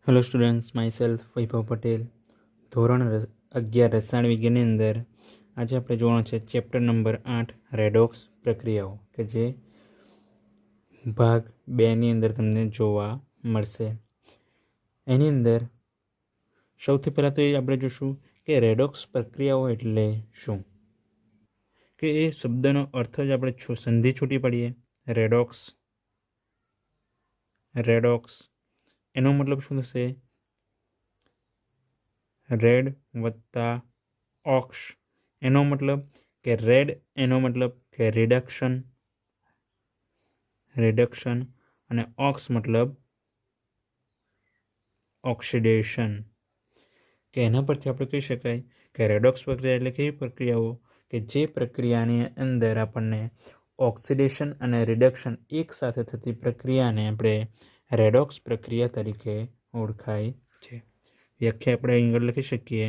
Hello students, my self વૈભવ પટેલ. ધોરણ 11 રસાયણ વિજ્ઞાનની અંદર આજે આપણે જોવાનું છે ચેપ્ટર નંબર 8 રેડોક્સ પ્રક્રિયાઓ, કે જે ભાગ 2ની અંદર તમને જોવા મળશે. એની અંદર સૌથી પહેલાં તો એ આપણે જોશું કે રેડોક્સ પ્રક્રિયાઓ એટલે શું, કે એ શબ્દનો અર્થ જ આપણે સંધિ છૂટી પડીએ. રેડોક્સ એનો મતલબ શું થશે? રેડ વત્તા ઓક્સ. એનો મતલબ કે રેડ, એનો મતલબ કે રિડક્શન અને ઓક્સ મતલબ ઓક્સિડેશન. કે એના પરથી આપણે કહી શકાય કે રેડોક્સ પ્રક્રિયા એટલે કેવી પ્રક્રિયાઓ કે જે પ્રક્રિયાની અંદર આપણને ઓક્સિડેશન અને રિડક્શન એક સાથે થતી પ્રક્રિયાને આપણે રેડોક્સ પ્રક્રિયા તરીકે ઓળખાય છે. વ્યાખ્યા આપણે અહીં આગળ લખી શકીએ.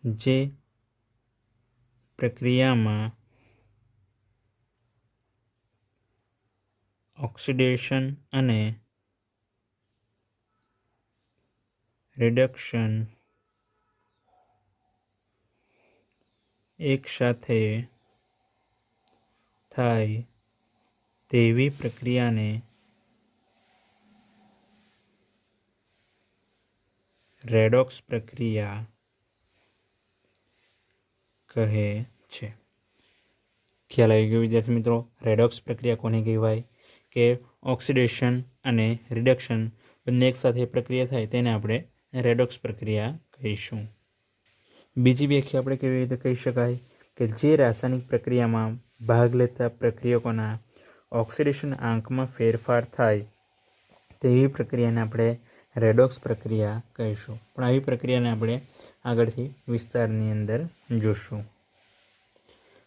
જે પ્રક્રિયામાં ઓક્સિડેશન અને રિડક્શન એક સાથે થાય તેવી પ્રક્રિયાને રેડોક્સ પ્રક્રિયા કહે છે. ખ્યાલ આવી ગયો વિદ્યાર્થી મિત્રો? રેડોક્સ પ્રક્રિયા કોને કહેવાય? કે ઓક્સિડેશન અને રિડક્શન બંને એક સાથે પ્રક્રિયા થાય તેને આપણે રેડોક્સ પ્રક્રિયા કહીશું. બીજી વ્યાખ્યા આપણે કેવી રીતે કહી શકાય કે જે રાસાયણિક પ્રક્રિયામાં ભાગ લેતા પ્રક્રિયકોના ઓક્સિડેશન આંકમાં ફેરફાર થાય તેવી પ્રક્રિયાને આપણે રેડોક્સ પ્રક્રિયા કહીશું. પણ આવી પ્રક્રિયાને આપણે આગળથી વિસ્તારની અંદર જોશું.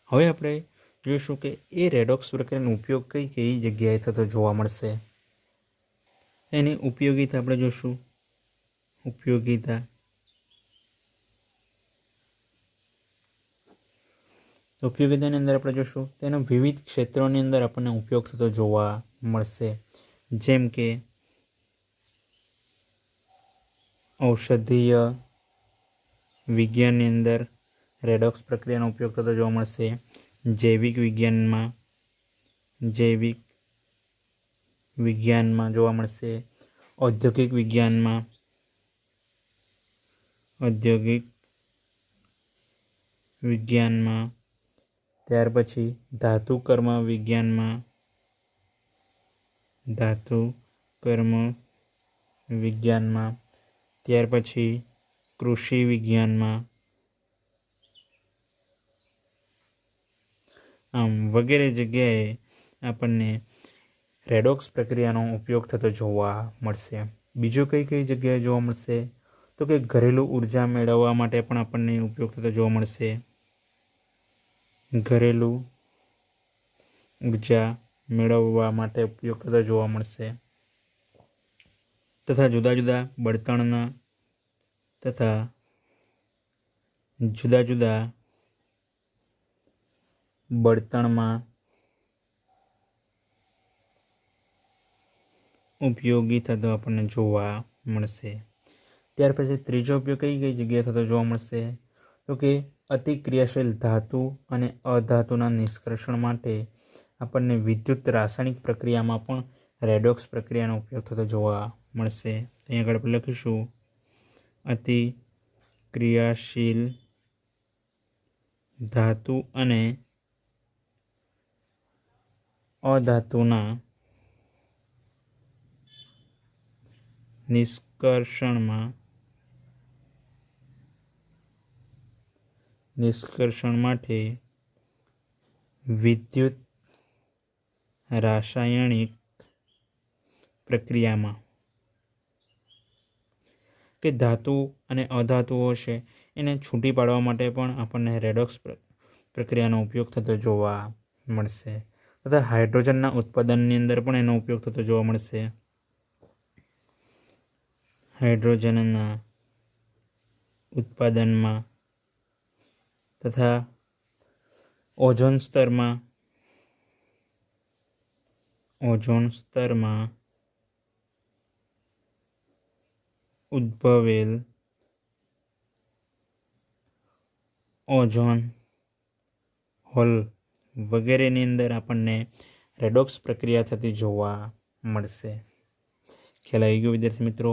હવે આપણે જોઈશું કે એ રેડોક્સ પ્રક્રિયાનો ઉપયોગ કઈ કઈ જગ્યાએ થતો જોવા મળશે. એની ઉપયોગિતા આપણે જોશું. ઉપયોગિતાની અંદર આપણે જોશું તેનો વિવિધ ક્ષેત્રોની અંદર આપણને ઉપયોગ થતો જોવા મળશે. જેમ કે ઔષધીય વિજ્ઞાનની અંદર રેડોક્સ પ્રક્રિયાનો ઉપયોગ થતો જોવા મળશે. જૈવિક વિજ્ઞાનમાં જોવા મળશે. ઔદ્યોગિક વિજ્ઞાનમાં, ત્યાર પછી ધાતુકર્મ વિજ્ઞાનમાં, ત્યાર પછી કૃષિ વિજ્ઞાનમાં, આમ વગેરે જગ્યાએ આપણને રેડોક્સ પ્રક્રિયાનો ઉપયોગ થતો જોવા મળશે. બીજું કઈ કઈ જગ્યાએ જોવા મળશે? તો કે ઘરેલું ઉર્જા મેળવવા માટે પણ આપણને ઉપયોગ થતો જોવા મળશે. ઘરેલું ઉર્જા મેળવવા માટે ઉપયોગ થતો જોવા મળશે. તથા જુદા જુદા બળતણમાં ઉપયોગી થતો આપણને જોવા મળશે. ત્યાર પછી ત્રીજો ઉપયોગ કઈ કઈ જગ્યાએ થતો જોવા મળશે? તો કે અતિક્રિયાશીલ ધાતુ અને અધાતુના નિષ્કર્ષણ માટે આપણને વિદ્યુત રાસાયણિક પ્રક્રિયામાં પણ રેડોક્સ પ્રક્રિયાનો ઉપયોગ થતો જોવા મળશે. અહીં આગળ આપણે લખીશું અતિક્રિયાશીલ ધાતુ અને અધાતુના નિષ્કર્ષણ માટે વિદ્યુત રાસાયણિક પ્રક્રિયામાં કે ધાતુ અને અધાતુઓ છે એને છૂટી પાડવા માટે પણ આપણને રેડોક્સ પ્રક્રિયાનો ઉપયોગ થતો જોવા મળશે. તથા હાઇડ્રોજનના ઉત્પાદનની અંદર પણ એનો ઉપયોગ થતો જોવા મળશે. હાઇડ્રોજનના ઉત્પાદનમાં તથા ઓઝોન સ્તરમાં ઉદ્ભવેલ ઓઝોન હોલ વગેરેની અંદર આપણને રેડોક્સ પ્રક્રિયા થતી જોવા મળશે. ખ્યાલ આવી ગયો વિદ્યાર્થી મિત્રો?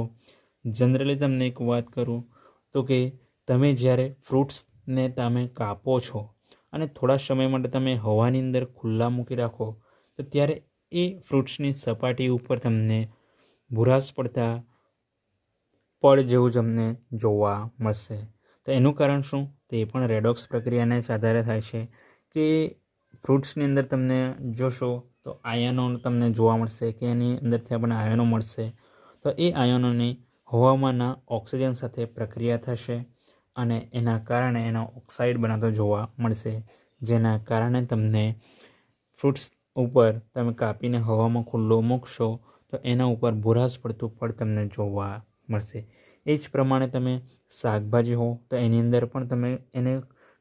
જનરલી તમને એક વાત કરું તો કે તમે જ્યારે ફ્રૂટ્સને તમે કાપો છો અને થોડા સમય માટે તમે હવાની અંદર ખુલ્લા મૂકી રાખો તો ત્યારે એ ફ્રૂટ્સની સપાટી ઉપર તમને ભૂરાશ પડતા પડ જેવું તમને જોવા મળશે. તો એનું કારણ શું? તો એ પણ રેડોક્સ પ્રક્રિયાને જ આધારે થાય છે કે ફ્રૂટ્સની અંદર તમને જોશો તો આયનો તમને જોવા મળશે કે એની અંદરથી આપણને આયનો મળશે. તો એ આયનોની હવામાનના ઓક્સિજન સાથે પ્રક્રિયા થશે અને એના કારણે એનો ઓક્સાઇડ બનાવતો જોવા મળશે, જેના કારણે તમને ફ્રૂટ્સ ઉપર તમે કાપીને હવામાં ખુલ્લો મૂકશો તો એના ઉપર ભૂરાશ પડતું ફળ તમને જોવા મળશે. એ જ પ્રમાણે તમે શાકભાજી હો તો એની અંદર પણ તમે એને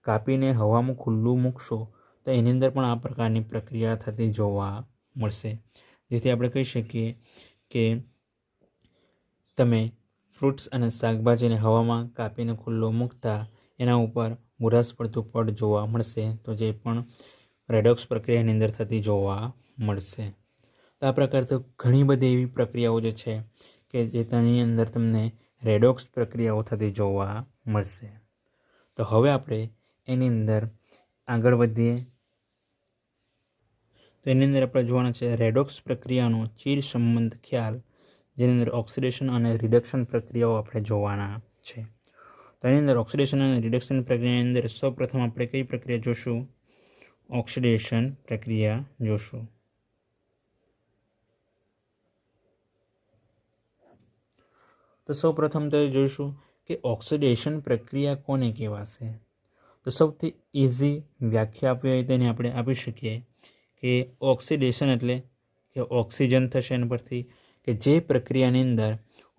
કાપીને હવામાં ખુલ્લું મૂકશો તો એની અંદર પણ આ પ્રકારની પ્રક્રિયા થતી જોવા મળશે. જેથી આપણે કહી શકીએ કે તમે ફ્રૂટ્સ અને શાકભાજીને હવામાં કાપીને ખુલ્લો મૂકતા એના ઉપર ભૂરાશ પડતું પડ જોવા મળશે, તો જે પણ રેડોક્સ પ્રક્રિયાની અંદર થતી જોવા મળશે. તો આ પ્રકારે તો ઘણી બધી એવી પ્રક્રિયાઓ જે છે કે જે તેની અંદર તમને રેડોક્સ પ્રક્રિયાઓ થતી જોવા મળશે. તો હવે આપણે એની અંદર આગળ વધીએ. તો એની અંદર આપણે જોવાના છે રેડોક્સ પ્રક્રિયાનો ચીર સંબંધ ખ્યાલ, જેની અંદર ઓક્સિડેશન અને રિડક્શન પ્રક્રિયાઓ આપણે જોવાના છે. તો એની અંદર ઓક્સિડેશન અને રિડક્શન પ્રક્રિયાની અંદર સૌપ્રથમ આપણે કઈ પ્રક્રિયા જોશું? ઓક્સિડેશન પ્રક્રિયા જોશું. તો સૌપ્રથમ તો જોઈશું કે ઓક્સિડેશન પ્રક્રિયા કોને કહેવાશે. તો સૌથી ઇઝી વ્યાખ્યા આપવી હોય તેને આપણે આપી શકીએ કે ઓક્સિડેશન એટલે કે ઓક્સિજન થશે એના પરથી, કે જે પ્રક્રિયાની અંદર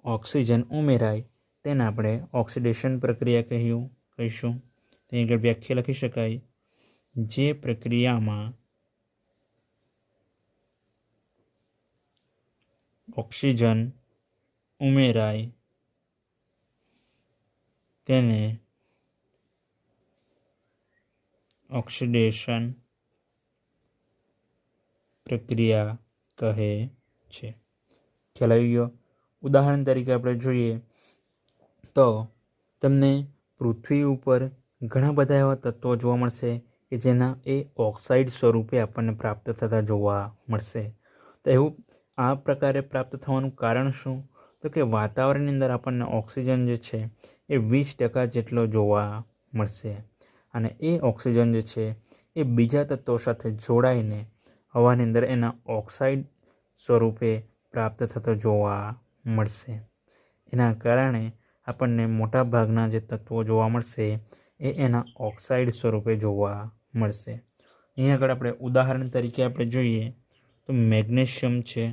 ઓક્સિજન ઉમેરાય તેને આપણે ઓક્સિડેશન પ્રક્રિયા કહીશું. તેની આગળ વ્યાખ્યા લખી શકાય, જે પ્રક્રિયામાં ઓક્સિજન ઉમેરાય તેને ઓક્સિડેશન પ્રક્રિયા કહે છે. ખ્યાલ આવી ગયો? ઉદાહરણ તરીકે આપણે જોઈએ તો તમને પૃથ્વી ઉપર ઘણા બધા એવા તત્વો જોવા મળશે કે જેના એ ઓક્સાઇડ સ્વરૂપે આપણને પ્રાપ્ત થતા જોવા મળશે. તો એવું આ પ્રકારે પ્રાપ્ત થવાનું કારણ શું? તો કે વાતાવરણની અંદર આપણને ઓક્સિજન જે છે એ 20% જેટલો જોવા મળશે અને એ ઓક્સિજન જે છે એ બીજા તત્વો સાથે જોડાઈને હવાની અંદર એના ઓક્સાઇડ સ્વરૂપે પ્રાપ્ત થતો જોવા મળશે. એના કારણે આપણને મોટા ભાગના જે તત્વો જોવા મળશે એ એના ઓક્સાઇડ સ્વરૂપે જોવા મળશે. અહીં આગળ આપણે ઉદાહરણ તરીકે આપણે જોઈએ તો મેગ્નેશિયમ છે.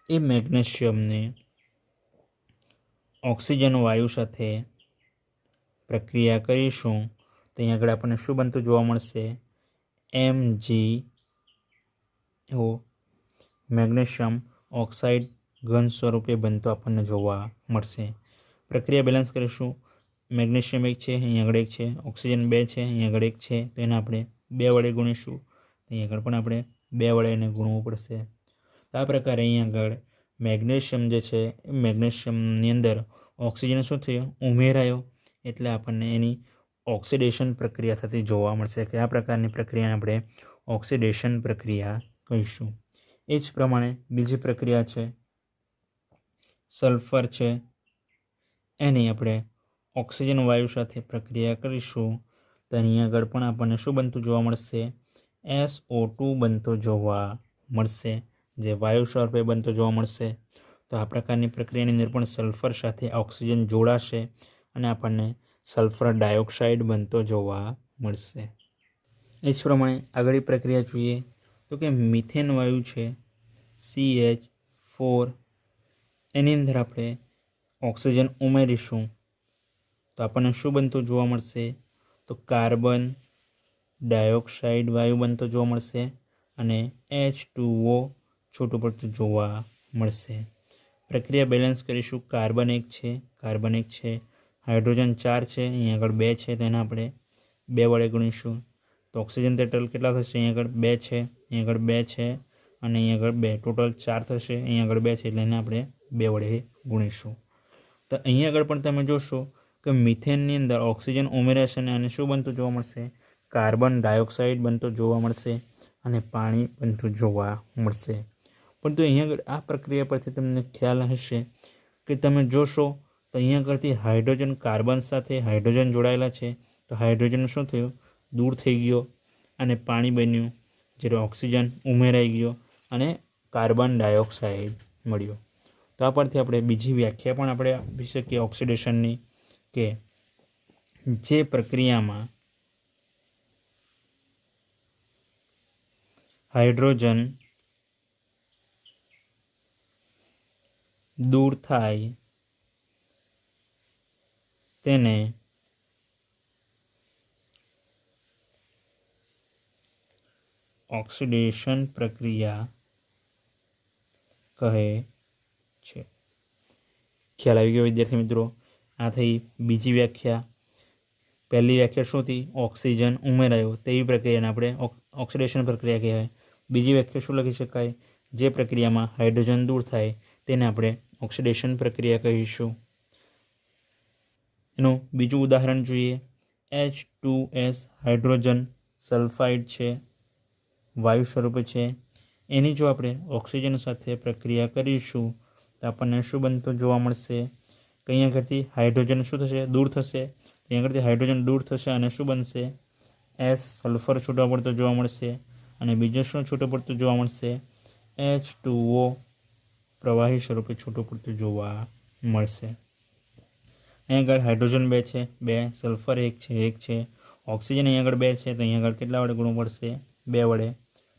એ મેગ્નેશિયમને ઓક્સિજન વાયુ સાથે પ્રક્રિયા કરીશું તો અહીં આગળ આપણને શું બનતું જોવા મળશે? MgO, મેગ્નેશિયમ ઓક્સાઇડ ઘન સ્વરૂપે બનતો આપણને જોવા મળશે. પ્રક્રિયા બેલેન્સ કરીશું. મેગ્નેશિયમ 1 છે, અહીં આગળ 1 છે, ઓક્સિજન 2 છે, અહીં આગળ 1 છે, તો એને આપણે 2 વડે ગુણીશું. અહીં આગળ પણ આપણે 2 વડે એને ગુણવું પડશે. તો આ પ્રકારે અહીં આગળ મેગ્નેશિયમ જે છે એ મેગ્નેશિયમની અંદર ઓક્સિજન શું થયો? ઉમેરાયો, એટલે આપણને એની ઓક્સિડેશન પ્રક્રિયા થતી જોવા મળશે કે આ પ્રકારની પ્રક્રિયાને આપણે ઓક્સિડેશન પ્રક્રિયા કહીશું. એ જ પ્રમાણે બીજી પ્રક્રિયા છે સલ્ફર છે. એની આપણે ઓક્સિજન વાયુ સાથે પ્રક્રિયા કરીશું તો એની આગળ પણ આપણને શું બનતું જોવા મળશે? SO2 બનતો જોવા મળશે, જે વાયુ સ્વરૂપે બનતો જોવા મળશે. તો આ પ્રકારની પ્રક્રિયાની અંદર પણ સલ્ફર સાથે ઓક્સિજન જોડાશે અને આપણને સલ્ફર ડાયોક્સાઇડ બનતો જોવા મળશે. એ જ પ્રમાણે આગળની પ્રક્રિયા જોઈએ તો કે મિથેન વાયુ છે CH4, એની અંદર આપણે ઓક્સિજન ઉમેરીશું તો આપણને શું બનતું જોવા મળશે? તો કાર્બન ડાયોક્સાઇડ વાયુ બનતો જોવા મળશે અને H2O છૂટું પડતું જોવા મળશે. પ્રક્રિયા બેલેન્સ કરીશું. કાર્બન 1 છે, હાઇડ્રોજન 4 છે, અહીં આગળ 2 છે, તેને આપણે 2 વડે ગુણીશું. તો ઓક્સિજન ટોટલ કેટલા થશે? અહીં આગળ 2 છે, અહીં આગળ 2 છે અને અહીં આગળ 2, ટોટલ 4 થશે. અહીં આગળ 2 છે એટલે એને આપણે 2 વડે ગુણીશું. તો અહીં આગળ પણ તમે જોશો કે મિથેનની અંદર ઓક્સિજન ઉમેરાશે અને શું બનતું જોવા મળશે? કાર્બન ડાયોક્સાઇડ બનતો જોવા મળશે અને પાણી બનતું જોવા મળશે. પરંતુ અહીં આગળ આ પ્રક્રિયા પરથી તમને ખ્યાલ હશે કે તમે જોશો તો અહીંયા આગળથી હાઇડ્રોજન કાર્બન સાથે હાઇડ્રોજન જોડાયેલા છે. તો હાઇડ્રોજન શું થયું? દૂર થઈ ગયો અને પાણી બન્યું. જ્યારે ઓક્સિજન ઉમેરાઈ ગયો અને કાર્બન ડાયોક્સાઇડ મળ્યો. તો આ પરથી આપણે બીજી વ્યાખ્યા પણ આપણે આપી શકીએ ઓક્સિડેશનની, કે જે પ્રક્રિયામાં હાઇડ્રોજન દૂર થાય તેને ઓક્સિડેશન પ્રક્રિયા કહે છે. ખ્યાલ આવી ગયો વિદ્યાર્થી મિત્રો? આ થઈ બીજી વ્યાખ્યા. પહેલી વ્યાખ્યા શું હતી? ઓક્સિજન ઉમેરાયો તેવી પ્રક્રિયાને આપણે ઓક્સિડેશન પ્રક્રિયા કહેવાય. બીજી વ્યાખ્યા શું લખી શકાય? જે પ્રક્રિયામાં હાઇડ્રોજન દૂર થાય તેને આપણે ઓક્સિડેશન પ્રક્રિયા કહીશું. એનું બીજું ઉદાહરણ જોઈએ. H2S હાઇડ્રોજન સલ્ફાઇડ છે, વાયુ સ્વરૂપે છે. એની જો આપણે ઓક્સિજન સાથે પ્રક્રિયા કરીશું તો આપણને શું બનતું જોવા મળશે? કે અહીંયા આગળથી હાઇડ્રોજન શું થશે? દૂર થશે. અહીંયા આગળથી હાઇડ્રોજન દૂર થશે અને શું બનશે? S સલ્ફર છૂટો પડતો જોવા મળશે અને બીજું શું છૂટો પડતું જોવા મળશે? H2O પ્રવાહી સ્વરૂપે છૂટો પડતું જોવા મળશે. અહીં આગળ હાઇડ્રોજન 2 છે, 2, સલ્ફર 1 છે, ઓક્સિજન અહીં આગળ 2 છે, તો અહીં આગળ કેટલા વડે ગુણવું પડશે? 2 વડે.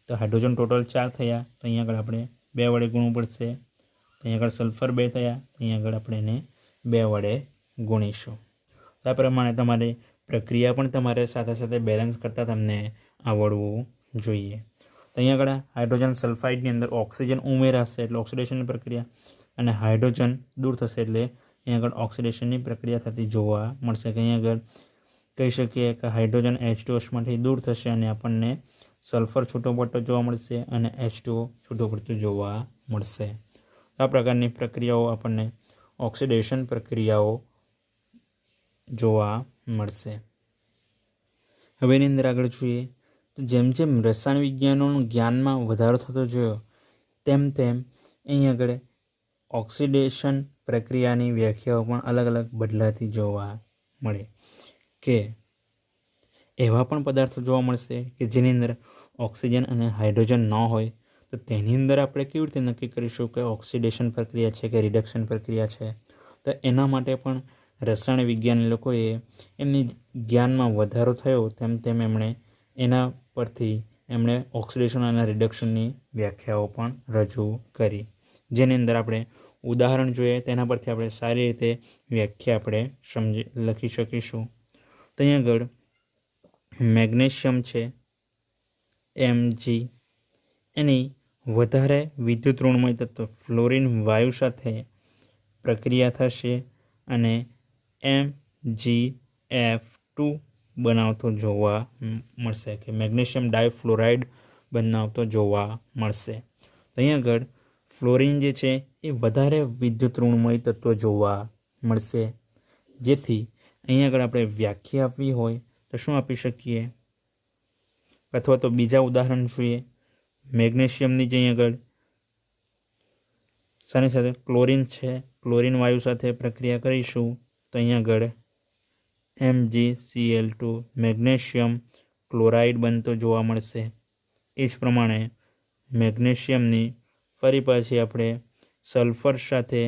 તો હાઇડ્રોજન ટોટલ 4 થયા, તો અહીં આગળ આપણે 2 વડે ગુણવું પડશે. તો અહીં આગળ સલ્ફર 2 થયા, તો અહીં આગળ આપણે એને 2 વડે ગુણીશું. તો આ પ્રમાણે તમારે પ્રક્રિયા પણ તમારે સાથે સાથે બેલેન્સ કરતાં તમને આવડવું જોઈએ. તો અહીં આગળ હાઇડ્રોજન સલ્ફાઇડની અંદર ઓક્સિજન ઉમેરાશે એટલે ઓક્સિડેશનની પ્રક્રિયા, અને હાઇડ્રોજન દૂર થશે એટલે અહીં આગળ ઓક્સિડેશનની પ્રક્રિયા થતી જોવા મળશે. કે અહીં આગળ કહી શકીએ કે હાઇડ્રોજન H2Sમાંથી દૂર થશે અને આપણને સલ્ફર છૂટો પડતો જોવા મળશે અને H2O છૂટો પડતો જોવા મળશે. આ પ્રકારની પ્રક્રિયાઓ આપણને ઓક્સિડેશન પ્રક્રિયાઓ જોવા મળશે. હવે એની અંદર આગળ જોઈએ તો જેમ જેમ રસાયણ વિજ્ઞાનોનું જ્ઞાનમાં વધારો થતો જોયો તેમ તેમ અહીં આગળ ઓક્સિડેશન પ્રક્રિયાની વ્યાખ્યાઓ પણ અલગ અલગ બદલાતી જોવા મળે. કે એવા પણ પદાર્થો જોવા મળશે કે જેની અંદર ઓક્સિજન અને હાઇડ્રોજન ન હોય, તો તેની અંદર આપણે કેવી રીતે નક્કી કરીશું કે ઓક્સિડેશન પ્રક્રિયા છે કે રિડક્શન પ્રક્રિયા છે? તો એના માટે પણ રસાયણ વિજ્ઞાની લોકોએ એમની જ્ઞાનમાં વધારો થયો તેમ તેમ એમણે એના પરથી એમણે ઓક્સિડેશન અને રિડક્શનની વ્યાખ્યાઓ પણ રજૂ કરી. જેની અંદર આપણે ઉદાહરણ જોઈએ, તેના પરથી આપણે સારી રીતે વ્યાખ્યા આપણે લખી શકીશું. તો અહીં આગળ મેગ્નેશિયમ છે, Mg, એની વધારે વિદ્યુત ઋણમય તત્વ ફ્લોરિન વાયુ સાથે પ્રક્રિયા થશે અને MgF2 બનાવતો જોવા મળશે, કે મેગ્નેશિયમ ડાયફ્લોરાઇડ બનાવતો જોવા મળશે. તો અહીં આગળ ફ્લોરિન જે છે એ વધારે વિદ્યુત ઋણમય તત્વ જોવા મળશે. જેથી અહીં આગળ આપણે વ્યાખ્યા આપવી હોય તો શું આપી શકીએ? અથવા તો બીજા ઉદાહરણ જોઈએ. મેગ્નેશિયમની જે અહીં આગળ સાની સાથે ક્લોરિન છે, ક્લોરિન વાયુ સાથે પ્રક્રિયા કરીશું તો અહીં આગળ MgCl2 મેગ્નેશિયમ ક્લોરાઇડ બનતો જોવા મળશે. એ જ પ્રમાણે મેગ્નેશિયમની ફરી પાછી આપણે સલ્ફર સાથે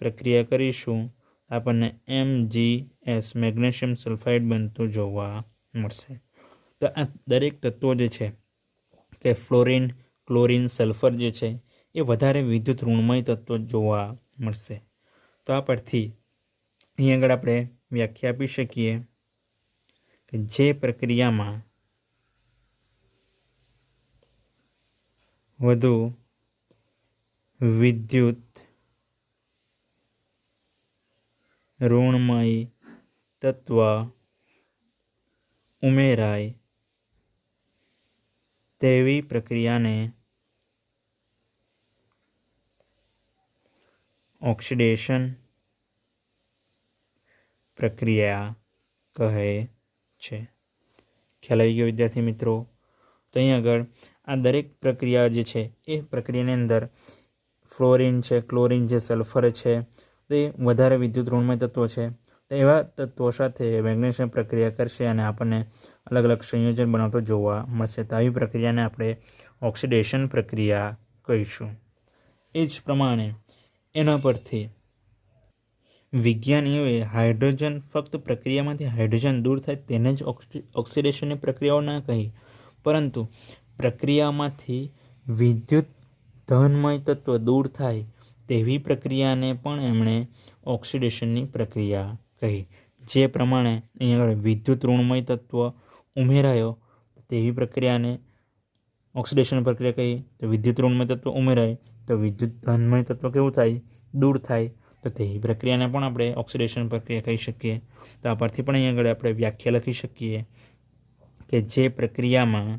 પ્રક્રિયા કરીશું, આપણને MgS મેગ્નેશિયમ સલ્ફાઇડ બનતું જોવા મળશે. તો આ દરેક તત્વો જે છે કે ફ્લોરિન, ક્લોરિન, સલ્ફર જે છે એ વધારે વિદ્યુત ઋણમય તત્વો જોવા મળશે. તો આ પરથી અહીં આગળ આપણે વ્યાખ્યા આપી શકીએ કે જે પ્રક્રિયામાં વધુ વિદ્યુત ઋણમય તત્વ ઉમેરાય તેવી પ્રક્રિયાને ઓક્સિડેશન પ્રક્રિયા કહે છે. ખ્યાલ આવી ગયો વિદ્યાર્થી મિત્રો? તો અહીં આગળ આ દરેક પ્રક્રિયા જે છે એ પ્રક્રિયાની અંદર ફ્લોરિન છે, ક્લોરિન છે, સલ્ફર છે, તો એ વધારે વિદ્યુત ઋણમય તત્વો છે. તો એવા તત્વો સાથે મેગ્નેશિયમ પ્રક્રિયા કરશે અને આપણને અલગ અલગ સંયોજન બનાવતો જોવા મળશે. તો આવી પ્રક્રિયાને આપણે ઓક્સિડેશન પ્રક્રિયા કહીશું. એ જ પ્રમાણે એના પરથી વિજ્ઞાનીઓએ હાઇડ્રોજન ફક્ત પ્રક્રિયામાંથી હાઇડ્રોજન દૂર થાય તેને જ ઓક્સિડેશનની પ્રક્રિયાઓ ના કહી, પરંતુ પ્રક્રિયામાંથી વિદ્યુત ધનમય તત્વ દૂર થાય તેવી પ્રક્રિયાને પણ એમણે ઓક્સિડેશનની પ્રક્રિયા કહી. જે પ્રમાણે અહીંયા આગળ વિદ્યુત ઋણમય તત્વ ઉમેરાયો તેવી પ્રક્રિયાને ઓક્સિડેશન પ્રક્રિયા કહી. તો વિદ્યુત ઋણમય તત્વ ઉમેરાય તો વિદ્યુત ધનમય તત્વ કેવું થાય? દૂર થાય. તો તેવી પ્રક્રિયાને પણ આપણે ઓક્સિડેશન પ્રક્રિયા કહી શકીએ. તો આ પરથી પણ અહીં આગળ આપણે વ્યાખ્યા લખી શકીએ કે જે પ્રક્રિયામાં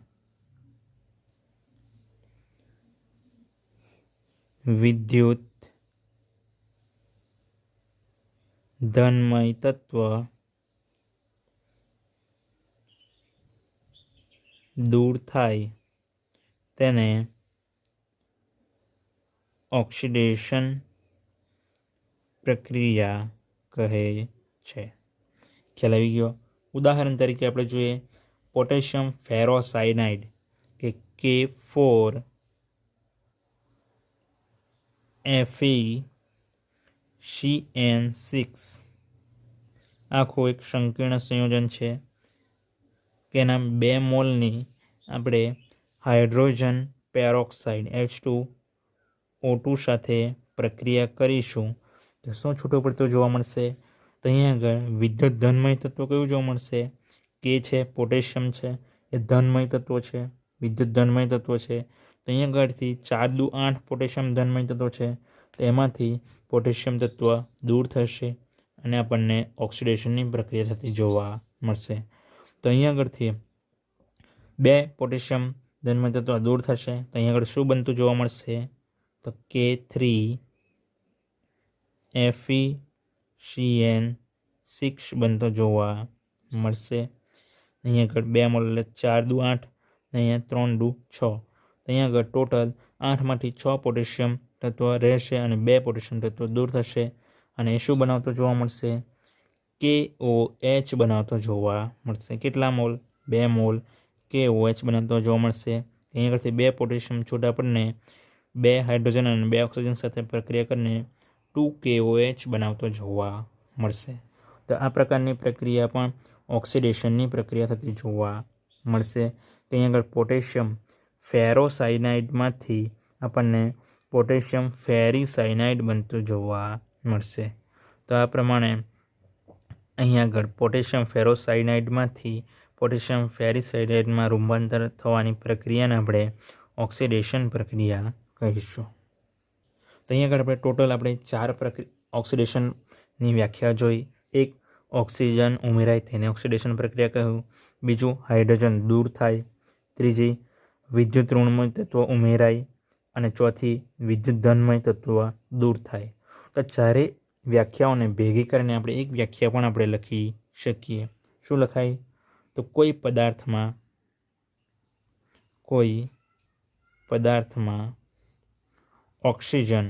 વિદ્યુત ધનમય તત્વ દૂર થાય તેને ઓક્સિડેશન પ્રક્રિયા કહે છે. ખ્યાલ આવી ગયો? ઉદાહરણ તરીકે આપણે જોઈએ પોટેશિયમ ફેરોસાયનાઇડ કે K4FeCN6 આખું એક સંકીર્ણ સંયોજન છે કે એના 2 મોલની આપણે હાઇડ્રોજન પેરોક્સાઇડ H2O2 સાથે પ્રક્રિયા કરીશું તો શું છૂટો પડતો જોવા મળશે? તો અહીંયા આગળ વિદ્યુત ધનમય તત્વ કયું જોવા મળશે? કે છે પોટેશિયમ છે એ ધનમય તત્વો છે, વિદ્યુત ધનમય તત્વો છે. તો અહીંયા આગળથી 4 દુ 8 પોટેશિયમ ધનમય તત્વો છે. તો એમાંથી પોટેશિયમ તત્વ દૂર થશે અને આપણને ઓક્સિડેશનની પ્રક્રિયા થતી જોવા મળશે. તો અહીંયા આગળથી 2 પોટેશિયમ ધનમય તત્વ દૂર થશે તો અહીંયા આગળ શું બનતું જોવા મળશે? તો K3FeCN6 બનતો જોવા મળશે. અહીંયા આગળ 2 મોલ એટલે 4 દુ 8, અહીંયા 3 દુ 6. તો અહીંયા આગળ ટોટલ 8માંથી 6 પોટેશિયમ તત્વ રહેશે અને 2 પોટેશિયમ તત્વ દૂર થશે અને એ શું બનાવતો જોવા મળશે? KOH બનાવતો જોવા મળશે. કેટલા મોલ? 2 મોલ KOH બનાવતો જોવા મળશે. અહીંયા આગળથી 2 પોટેશિયમ છૂટા પડને 2 હાઇડ્રોજન અને 2 ઓક્સિજન સાથે પ્રક્રિયા કરીને 2KOH બનાવતો જોવા મળશે. તો આ પ્રકારની પ્રક્રિયા પણ ઓક્સિડેશનની પ્રક્રિયા થતી જોવા મળશે. તો અહીંયા આગળ પોટેશિયમ ફેરોસાયનાઇડમાંથી આપણને પોટેશિયમ ફેરીસાયનાઇડ બનતું જોવા મળશે. તો આ પ્રમાણે અહીં આગળ પોટેશિયમ ફેરોસાયનાઇડમાંથી પોટેશિયમ ફેરીસાયનાઇડમાં રૂપાંતર થવાની પ્રક્રિયાને આપણે ઓક્સિડેશન પ્રક્રિયા કહીશું. તો અહીં આગળ આપણે ટોટલ 4 ઓક્સિડેશનની વ્યાખ્યા જોઈ. એક, ઓક્સિજન ઉમેરાય તેને ઓક્સિડેશન પ્રક્રિયા કહ્યું. બીજું, હાઇડ્રોજન દૂર થાય. ત્રીજી, વિદ્યુત ઋણમય તત્વ ઉમેરાય. અને ચોથી, વિદ્યુત ધનમય તત્વ દૂર થાય. તો ચારે વ્યાખ્યાઓને ભેગી કરીને આપણે એક વ્યાખ્યા પણ આપણે લખી શકીએ. શું લખાય? તો કોઈ પદાર્થમાં ઓક્સિજન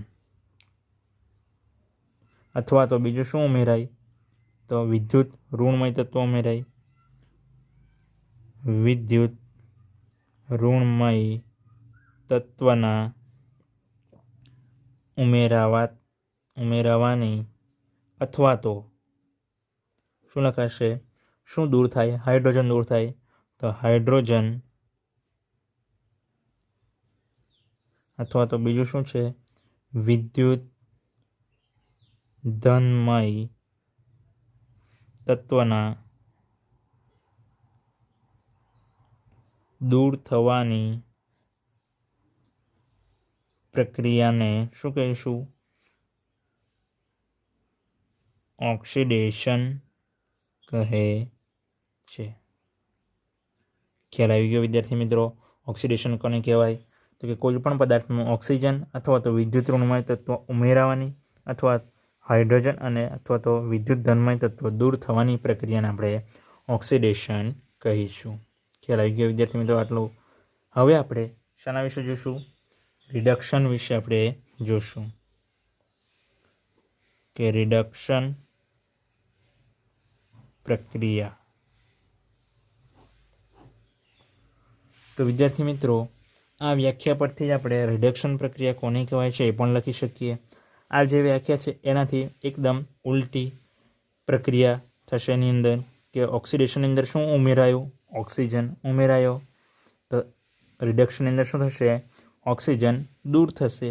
અથવા તો બીજું શું ઉમેરાય? તો વિદ્યુત ઋણમય તત્વ ઉમેરાય. વિદ્યુત ઋણમય તત્વના ઉમેરાવાની અથવા તો શું લખાશે? શું દૂર થાય? હાઇડ્રોજન દૂર થાય. તો હાઇડ્રોજન અથવા તો બીજું શું છે? વિદ્યુત ધનમય તત્વના દૂર થવાની પ્રક્રિયાને શું કહીશું? ઓક્સિડેશન કહે છે। ખ્યાલ આવી ગયો વિદ્યાર્થી મિત્રો? ઓક્સિડેશન કોને કહેવાય? તો કે કોઈ પણ પદાર્થમાં ઓક્સિજન અથવા તો વિદ્યુત ઋણમય તત્વ ઉમેરાવાની અથવા હાઇડ્રોજન અને અથવા તો વિદ્યુત ધનમય તત્વ દૂર થવાની પ્રક્રિયાને આપણે ઓક્સિડેશન કહીશું। ખ્યાલ આવી ગયો વિદ્યાર્થી મિત્રો? આટલું। હવે આપણે શાના વિશે જોઈશું? રિડક્શન વિશે આપણે જોઈશું કે રિડક્શન પ્રક્રિયા। તો વિદ્યાર્થી મિત્રો, આ વ્યાખ્યા પરથી જ આપણે રિડક્શન પ્રક્રિયા કોને કહેવાય છે એ પણ લખી શકીએ। આ જે વ્યાખ્યા છે એનાથી એકદમ ઉલટી પ્રક્રિયા થશે એની અંદર કે ઓક્સિડેશનની અંદર શું ઉમેરાયું? ઓક્સિજન ઉમેરાયો। તો રિડક્શનની અંદર શું થશે? ઓક્સિજન દૂર થશે।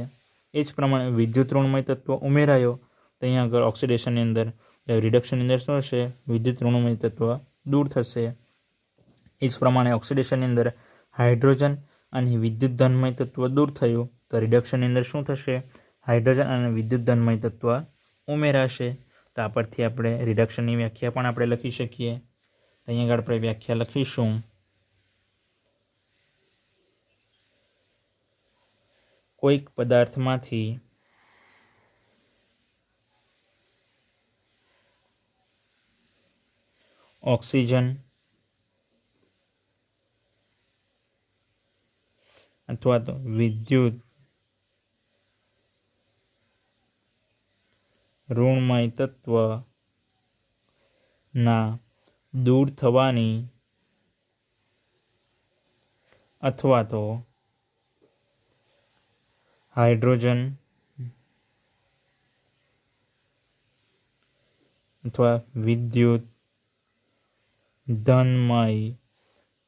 એ જ પ્રમાણે વિદ્યુત ઋણમય તત્વ ઉમેરાયો તો અહીંયા આગળ ઓક્સિડેશનની અંદર રિડક્શનની અંદર શું થશે? વિદ્યુત ઋણમય તત્વ દૂર થશે। એ જ પ્રમાણે ઓક્સિડેશનની અંદર હાઇડ્રોજન અને વિદ્યુત ધનમય તત્વ દૂર થયું તો રિડક્શનની અંદર શું થશે? હાઇડ્રોજન અને વિદ્યુત ધનમય તત્વ ઉમેરાશે। તો આ પરથી આપણે રિડક્શનની વ્યાખ્યા પણ આપણે લખી શકીએ। તો અહીંયા આગળ આપણે વ્યાખ્યા લખીશું કોઈક પદાર્થમાંથી ઓક્સિજન અથવા તો વિદ્યુત ઋણમય તત્વના દૂર થવાની અથવા તો હાઇડ્રોજન અથવા વિદ્યુત ધનમય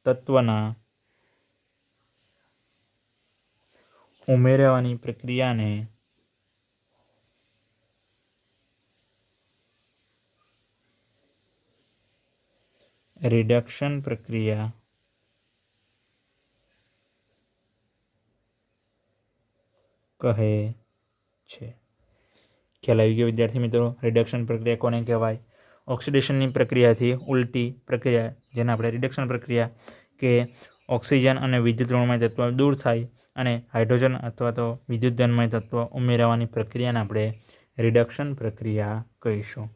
તત્વના ઉમેરવાની પ્રક્રિયાને રિડક્શન પ્રક્રિયા કહે છે। ખ્યાલ આવી ગયો વિદ્યાર્થી મિત્રો? રિડક્શન પ્રક્રિયા કોને કહેવાય? ઓક્સિડેશનની પ્રક્રિયાથી ઉલટી પ્રક્રિયા જેને આપણે રિડક્શન પ્રક્રિયા કે ઓક્સિજન અને વિદ્યુત ઋણમય તત્વ દૂર થાય અને હાઇડ્રોજન અથવા તો વિદ્યુત ધનમય તત્વ ઉમેરવાની પ્રક્રિયાને આપણે રિડક્શન પ્રક્રિયા કહીશું।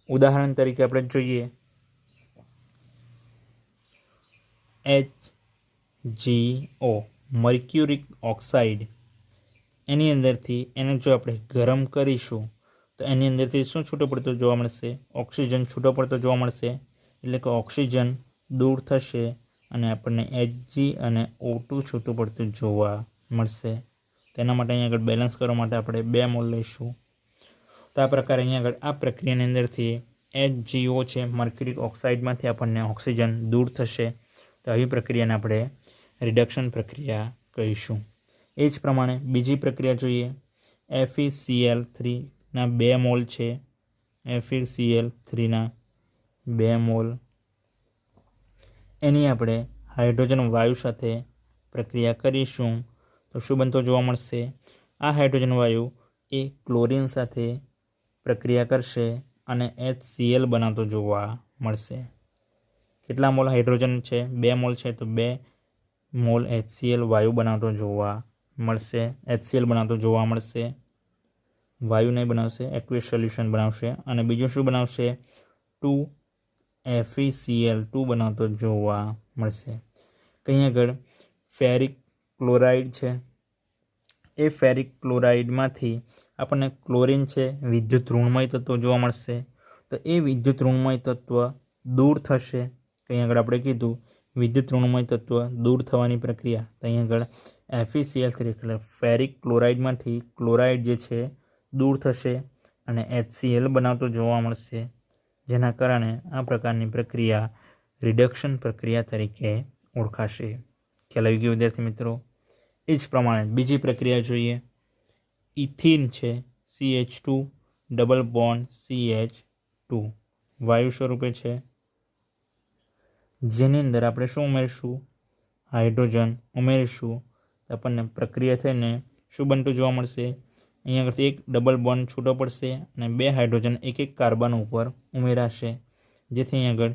ઉદાહરણ તરીકે આપણે જોઈએ HgO મર્ક્યુરિક ઓક્સાઇડ, એની અંદરથી એને જો આપણે ગરમ કરીશું તો એની અંદરથી શું છૂટો પડતો જોવા મળશે? ઓક્સિજન છૂટો પડતો જોવા મળશે। એટલે કે ઓક્સિજન દૂર થશે અને આપણને Hg અને O2 છૂટું પડતું જોવા મળશે। તેના માટે અહીંયા આગળ બેલેન્સ કરવા માટે આપણે 2 મોલ લઈશું। તો આ પ્રકારે અહીંયા આગળ આ પ્રક્રિયાની અંદરથી HgO છે મર્ક્યુરિક ઓક્સાઇડમાંથી આપણને ઓક્સિજન દૂર થશે। તો આવી પ્રક્રિયાને આપણે રિડક્શન પ્રક્રિયા કહીશું। એ જ પ્રમાણે બીજી પ્રક્રિયા જોઈએ FeCl3ના 2 મોલ છે। FeCl3ના 2 મોલ એની આપણે હાઇડ્રોજન વાયુ સાથે પ્રક્રિયા કરીશું તો શું બનતો જોવા મળશે? આ હાઇડ્રોજન વાયુ એ ક્લોરિન સાથે પ્રક્રિયા કરશે અને HCl બનાવતો જોવા મળશે। કેટલા મોલ હાઇડ્રોજન છે? 2 મોલ છે તો 2 મોલ HCl વાયુ બનાવતો જોવા મળશે। HCl બનાવતો જોવા મળશે, વાયુ નહીં બનાવશે, એક્વિયસ સોલ્યુશન બનાવશે અને બીજું શું બનાવશે? 2FeCl2 બનાવતો જોવા મળશે। કંઈ આગળ ફેરિક ક્લોરાઇડ છે, એ ફેરિક ક્લોરાઇડમાંથી આપણને ક્લોરિન છે વિદ્યુત ઋણમય તત્વ જોવા મળશે। તો એ વિદ્યુત ઋણમય તત્વ દૂર થશે। કંઈ આગળ આપણે કીધું વિદ્યુત ઋણમય તત્વ દૂર થવાની પ્રક્રિયા, તો અહીં આગળ FeCl3 એટલે ફેરિક ક્લોરાઇડમાંથી ક્લોરાઇડ જે છે દૂર થશે અને HCl બનાવતો જોવા મળશે, જેના કારણે આ પ્રકારની પ્રક્રિયા રિડક્શન પ્રક્રિયા તરીકે ઓળખાશે। ખ્યાલ આવી ગયો વિદ્યાર્થી મિત્રો? એ જ પ્રમાણે બીજી પ્રક્રિયા જોઈએ ઇથિન છે CH2 ડબલ બોન્ડ CH2 વાયુ સ્વરૂપે છે, જેની અંદર આપણે શું ઉમેરીશું? હાઇડ્રોજન ઉમેરીશું તો આપણને પ્રક્રિયા થઈને શું બનતું જોવા મળશે? અહીંયા આગળથી એક ડબલ બોન્ડ છૂટો પડશે અને 2 હાઇડ્રોજન એક એક કાર્બન ઉપર ઉમેરાશે, જેથી અહીં આગળ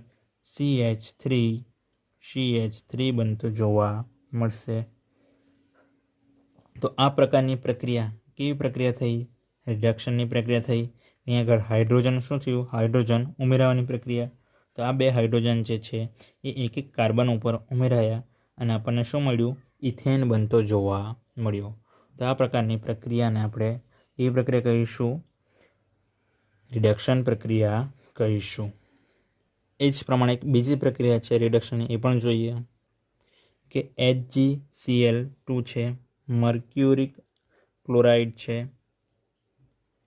CH3 બનતો જોવા મળશે. તો આ પ્રકારની પ્રક્રિયા કેવી પ્રક્રિયા થઈ? રિડક્શનની પ્રક્રિયા થઈ. અહીં આગળ હાઇડ્રોજન શું થયું? હાઇડ્રોજન ઉમેરાવાની પ્રક્રિયા. તો આ 2 હાઇડ્રોજન જે છે એ એક એક કાર્બન ઉપર ઉમેરાયા અને આપણને શું મળ્યું? ઇથેન બનતો જોવા મળ્યો. તો આ પ્રકારની પ્રક્રિયાને આપણે એ પ્રક્રિયા કહીશું રિડક્શન પ્રક્રિયા કહીશું. એ જ પ્રમાણે એક બીજી પ્રક્રિયા છે રિડક્શનની, એ પણ જોઈએ કે HgCl2 છે, મર્ક્યુરિક ક્લોરાઇડ છે,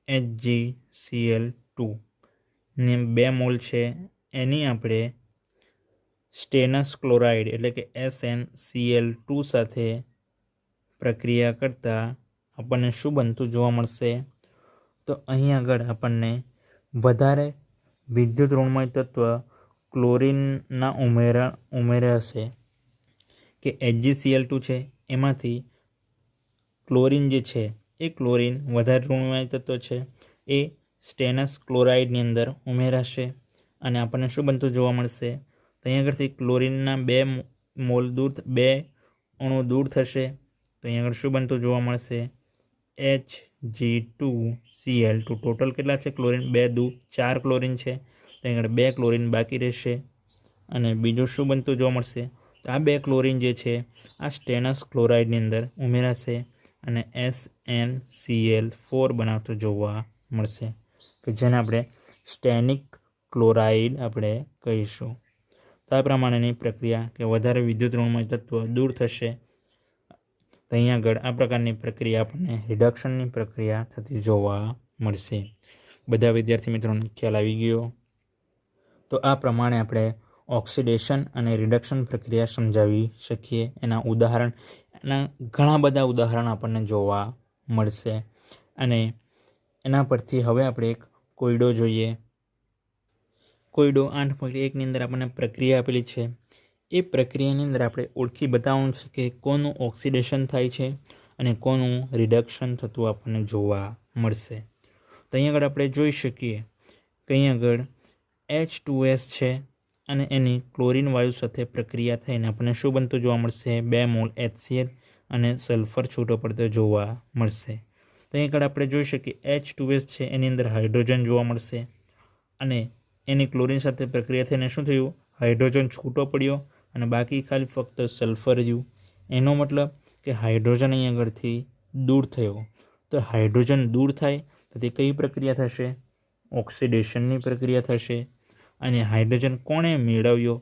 HgCl2 ને 2 મોલ છે, એની આપણે સ્ટેનસ ક્લોરાઇડ એટલે કે SnCl2 સાથે પ્રક્રિયા કરતાં આપણને શું બનતું જોવા મળશે? તો અહીં આગળ આપણને વધારે વિદ્યુત ઋણમય તત્વ ક્લોરીનના ઉમેરા હશે કે HgCl2 છે, એમાંથી ક્લોરીન જે છે એ ક્લોરીન વધારે ઋણમય તત્વ છે એ સ્ટેનસ ક્લોરાઇડની અંદર ઉમેરાશે અને આપણને શું બનતું જોવા મળશે? તો અહીં આગળથી ક્લોરીનના 2 મોલ દૂર 2 અણુ દૂર થશે. તો અહીં આગળ શું બનતું જોવા મળશે? Hg2Cl2. ટોટલ કેટલા છે ક્લોરીન? 2 દૂ 4 ક્લોરીન છે. તો અહીં આગળ 2 ક્લોરીન બાકી રહેશે અને બીજું શું બનતું જોવા મળશે? તો આ 2 ક્લોરીન જે છે આ સ્ટેનસ ક્લોરાઇડની અંદર ઉમેરાશે અને SnCl4 બનાવતો જોવા મળશે કે જેને આપણે સ્ટેનિક ક્લોરાઇડ આપણે કહીશું. તો આ પ્રમાણેની પ્રક્રિયા કે વધારે વિદ્યુત ઋણમય તત્વ દૂર થશે. તો અહીં આગળ આ પ્રકારની પ્રક્રિયા આપણને રિડક્શનની પ્રક્રિયા થતી જોવા મળશે. બધા વિદ્યાર્થી મિત્રોને ખ્યાલ આવી ગયો? તો આ પ્રમાણે આપણે ઓક્સિડેશન અને રિડક્શન પ્રક્રિયા સમજાવી શકીએ. એના ઘણા બધા ઉદાહરણ આપણને જોવા મળશે અને એના પરથી હવે આપણે એક કોયડો જોઈએ. કોયડો 8.1ની અંદર આપણને પ્રક્રિયા આપેલી છે. એ પ્રક્રિયાની અંદર આપણે ઓળખી બતાવવાનું છે કે કોનું ઓક્સિડેશન થાય છે અને કોનું રિડક્શન થતું આપણને જોવા મળશે. તો અહીં આગળ આપણે જોઈ શકીએ કે અહીં આગળ H2S છે અને એની ક્લોરીન વાયુ સાથે પ્રક્રિયા થઈને આપણને શું બનતું જોવા મળશે? 2 મોલ HCl અને સલ્ફર છૂટો પડતો જોવા મળશે. તો અહીં આગળ આપણે જોઈ શકીએ H2S છે એની અંદર હાઇડ્રોજન જોવા મળશે અને એની ક્લોરીન સાથે પ્રક્રિયા થઈને શું થયું? હાઇડ્રોજન છૂટો પડ્યો અને બાકી ખાલી ફક્ત સલ્ફર રહ્યું. એનો મતલબ કે હાઇડ્રોજન અહીં આગળથી દૂર થયો. તો હાઇડ્રોજન દૂર થાય તો તે કઈ પ્રક્રિયા થશે? ઓક્સિડેશનની પ્રક્રિયા થશે. અને હાઇડ્રોજન કોણે મેળવ્યો?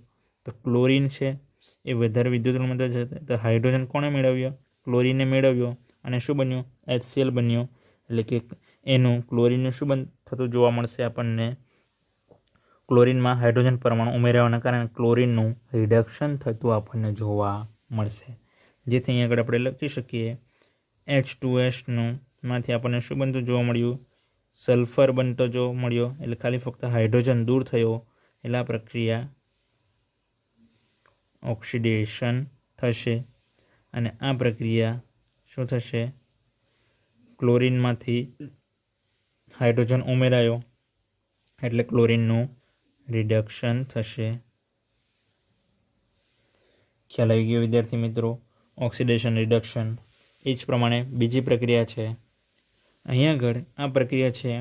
તો ક્લોરીન છે એ વધારે વિદ્યુત ઋણમય છે. તો હાઇડ્રોજન કોણે મેળવ્યો? ક્લોરીને મેળવ્યો અને શું બન્યું? HCl બન્યો. એટલે કે એનું ક્લોરીનનું શું થતું જોવા મળશે આપણને? ક્લોરીનમાં હાઇડ્રોજન પરમાણુ ઉમેરવાના કારણે ક્લોરીનનું રિડક્શન થતું આપણને જોવા મળશે. જેથી અહીં આગળ આપણે લખી શકીએ H2Sનું માંથી આપણને શું બનતું જોવા મળ્યું? સલ્ફર બનતો જોવા મળ્યો. એટલે ખાલી ફક્ત હાઇડ્રોજન દૂર થયો એટલે આ પ્રક્રિયા ઓક્સિડેશન થશે અને આ પ્રક્રિયા શું થશે? ક્લોરીનમાંથી હાઇડ્રોજન ઉમેરાયો એટલે ક્લોરીનનું રિડક્શન થશે. ખ્યાલ આવી ગયો વિદ્યાર્થી મિત્રો? Oxidation reduction. એ જ પ્રમાણે બીજી પ્રક્રિયા છે. અહીં આગળ આ પ્રક્રિયા છે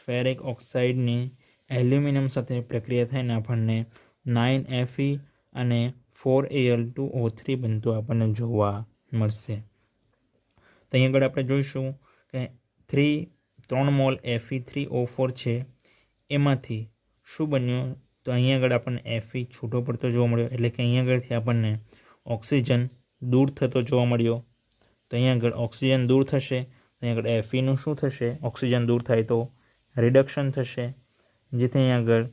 ફેરિક ઓક્સાઇડની એલ્યુમિનિયમ સાથે પ્રક્રિયા થઈને આપણને 9Fe અને 4Al2O3 બનતું આપણને જોવા મળશે. તો અહીં આગળ આપણે જોઈશું કે 3 મોલ Fe3O4 છે એમાંથી શું બન્યું? તો અહીં આગળ આપણને Fe છૂટો પડતો જોવા મળ્યો. એટલે કે અહીં આગળથી આપણને ઓક્સિજન દૂર થતો જોવા મળ્યો. તો અહીં આગળ ઓક્સિજન દૂર થશે. અહીં આગળ Feનું શું થશે? ઓક્સિજન દૂર થાય તો રિડક્શન થશે. જેથી અહીં આગળ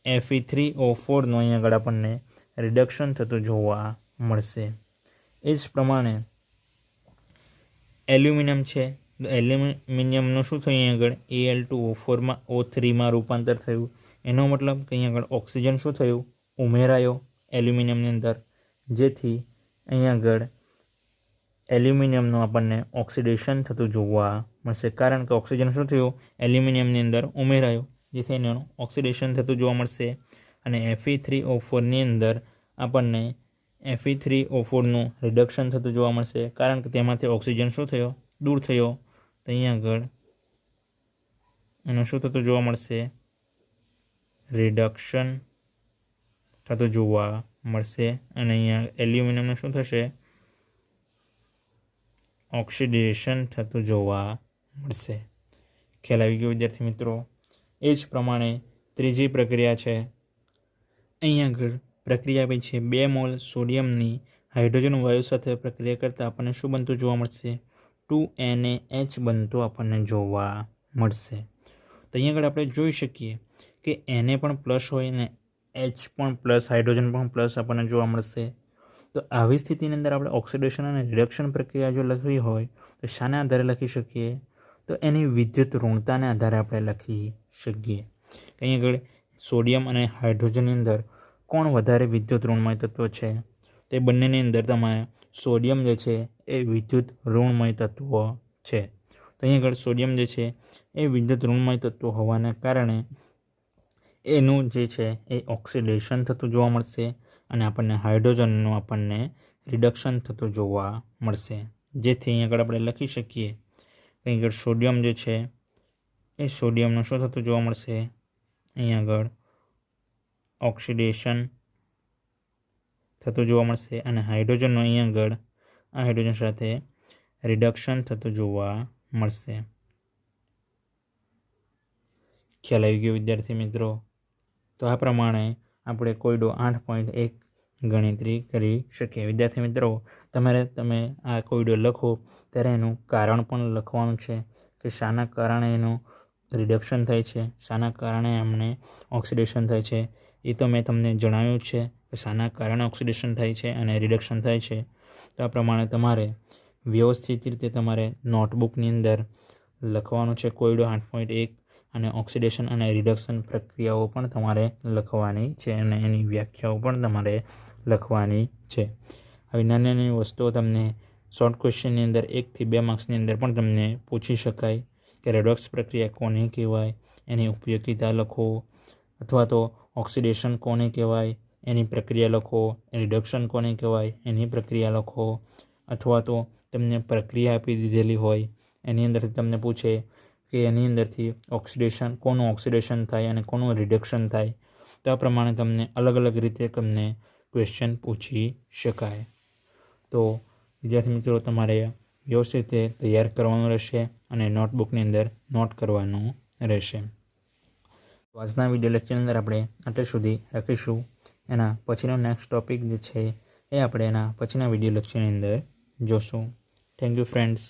Fe3O4નું અહીં આગળ આપણને રિડક્શન થતું જોવા મળશે. એ જ પ્રમાણે એલ્યુમિનિયમ છે. એલ્યુમિનિયમનું શું થયું? અહીં આગળ Al2O4માં O3માં રૂપાંતર થયું. એનો મતલબ કે અહીં આગળ ઓક્સિજન શું થયું? ઉમેરાયો એલ્યુમિનિયમની અંદર. જેથી અહીં આગળ એલ્યુમિનિયમનું આપણને ઓક્સિડેશન થતું જોવા મળશે, કારણ કે ઓક્સિજન શું થયું, એલ્યુમિનિયમની અંદર ઉમેરાયું, જેથી એનું ઓક્સિડેશન થતું જોવા મળશે. અને Fe3O4ની અંદર આપણને Fe3O4નું રિડક્શન થતું જોવા મળશે, કારણ કે તેમાંથી ઓક્સિજન શું થયો, દૂર થયો. તો અહીંયા આગળ એનું શું થતું જોવા મળશે, રિડક્શન થતું જોવા મળશે. અને અહીંયા એલ્યુમિનિયમનું શું થશે, ઓક્સિડેશન થતું જોવા મળશે. ખ્યાલ આવી ગયો વિદ્યાર્થી મિત્રો. એ જ પ્રમાણે ત્રીજી પ્રક્રિયા છે. અહીંયા આગળ પ્રક્રિયા આપી છે 2 મોલ સોડિયમની હાઇડ્રોજન વાયુ સાથે પ્રક્રિયા કરતાં આપણને શું બનતું જોવા મળશે, 2NaH બનતું આપણને જોવા મળશે. તો અહીંયા આગળ આપણે જોઈ શકીએ કે Na પણ પ્લસ હોય ને H પણ પ્લસ, હાઇડ્રોજન પણ પ્લસ આપણને જોવા મળશે. તો આવી સ્થિતિની અંદર આપણે ઓક્સિડેશન અને રિડક્શન પ્રક્રિયા જો લખવી હોય તો શાના આધારે લખી શકીએ, તો એની વિદ્યુત ઋણતાને આધારે આપણે લખી શકીએ. અહીં આગળ સોડિયમ અને હાઇડ્રોજનની અંદર કોણ વધારે વિદ્યુત ઋણમય તત્વ છે, તે બંનેની અંદર તમારે સોડિયમ જે છે એ વિદ્યુત ઋણમય તત્વ છે. તો અહીં આગળ સોડિયમ જે છે એ વિદ્યુત ઋણમય તત્વ હોવાને કારણે એનું જે છે એ ઓક્સિડેશન થતું જોવા મળશે અને આપણને હાઇડ્રોજનનું આપણને રિડક્શન થતું જોવા મળશે. જેથી અહીં આગળ આપણે લખી શકીએ અહીં આગળ સોડિયમ જે છે એ સોડિયમનું શું થતું જોવા મળશે, અહીં આગળ ઓક્સિડેશન થતું જોવા મળશે અને હાઇડ્રોજનનું અહીં આગળ આ હાઇડ્રોજન સાથે રિડક્શન થતું જોવા મળશે. ખ્યાલ આવી ગયો વિદ્યાર્થી મિત્રો. તો આ પ્રમાણે આપણે કોયડો 8.1 ગણતરી કરી શકીએ. વિદ્યાર્થી મિત્રો, તમે આ કોયડો લખો ત્યારે એનું કારણ પણ લખવાનું છે કે શાના કારણે એનું રિડક્શન થાય છે, શાના કારણે એમને ઓક્સિડેશન થાય છે. એ તો મેં તમને જણાવ્યું છે કે શાના કારણે ઓક્સિડેશન થાય છે અને રિડક્શન થાય છે. તો આ પ્રમાણે તમારે વ્યવસ્થિત રીતે તમારે નોટબુકની અંદર લખવાનું છે કોયડો 8.1 અને ઓક્સિડેશન અને રિડક્શન પ્રક્રિયાઓ પણ તમારે લખવાની છે અને એની વ્યાખ્યાઓ પણ તમારે લખવાની છે. આવી નાની નાની વસ્તુઓ તમને શોર્ટ ક્વેશ્ચનની અંદર 1 થી 2 માર્ક્સની અંદર પણ તમને પૂછી શકાય કે રેડોક્સ પ્રક્રિયા કોને કહેવાય, એની ઉપયોગિતા લખો, અથવા તો ઓક્સિડેશન કોને કહેવાય એની પ્રક્રિયા લખો, રિડક્શન કોને કહેવાય એની પ્રક્રિયા લખો, અથવા તો તમને પ્રક્રિયા આપી દીધેલી હોય એની અંદરથી તમને પૂછે કે એની અંદરથી કોનું ઓક્સિડેશન થાય અને કોનું રિડક્શન થાય. તો આ પ્રમાણે તમને અલગ અલગ રીતે તમને ક્વેશ્ચન પૂછી શકાય. તો વિદ્યાર્થી મિત્રો, તમારે વ્યવસ્થિત રીતે તૈયાર કરવાનું રહેશે અને નોટબુકની અંદર નોટ કરવાનું રહેશે. તો આજના વિડીયો લેક્ચરની અંદર આપણે આટલે સુધી રાખીશું. એના પછીનો નેક્સ્ટ ટોપિક જે છે એ આપણે એના પછીના વિડીયો લેક્ચરની અંદર જોશું. Thank you friends.